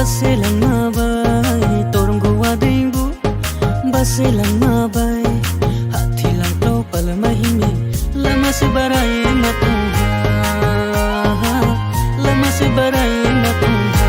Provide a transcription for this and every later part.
Baselangabai torungguwadingbu Baselangabai hati langkau palmahimi lama sebarai matuha lama sebarai matuha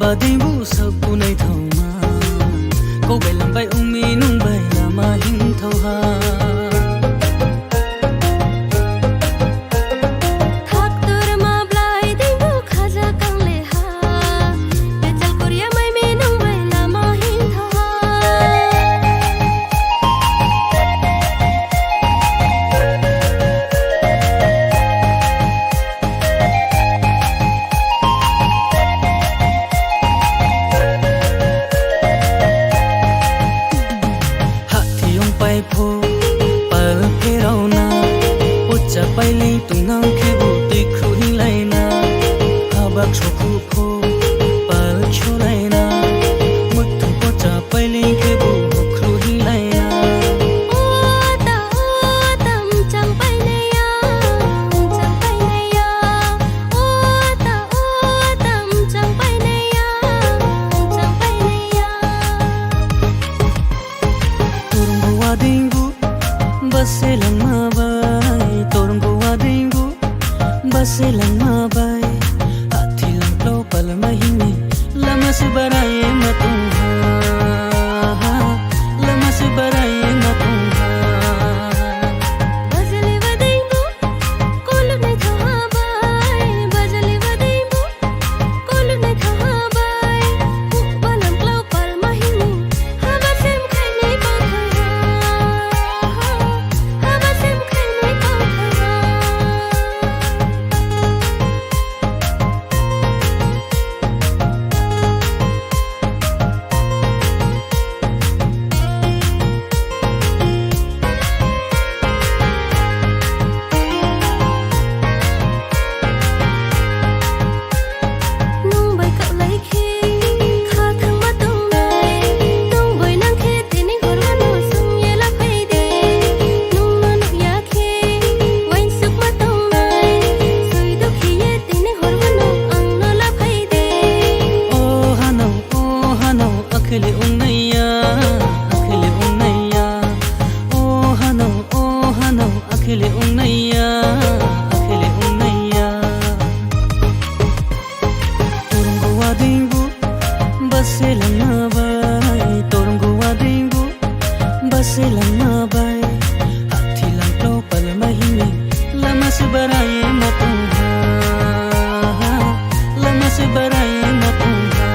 Badingbu sapunai thoma ko belam bai umi nung bai lama hin thoha thak tur ma blai dingbu khaja kang le ha bechal koria mai me nung bai lama hin thoha Paili tungang kebu tikhu hilaina habak choku pho pal cholaina muthu pocha paili kebu khru hilaina o tam chang pailaya o tam chang pailaya turungu wadingbu baselanga Baselangabai hati langkau palmahimi lama sebarai matuha lama sebarai matuha Bazali wadingbu kolu nai thabai Bazali wadingbu kolu nai thabai balam klau palmahimi habasem khainai pautha habasem khainai pautha Akhili unnaya oh hano akhili unnaya turungu wadingbu baselangabai turungu wadingbu baselangabai hati langkau palmahimi lama sebarai matuha lama sebarai matuha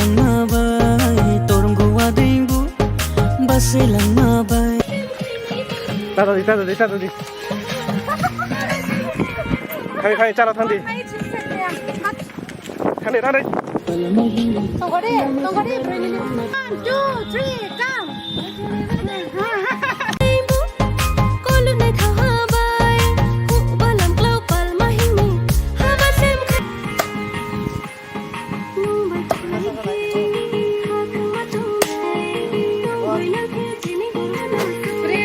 Baselangabai turungu wadingbu baselangabai Tadi Hai cara tadi Tadi Tunggu deh 1, 2, 3, go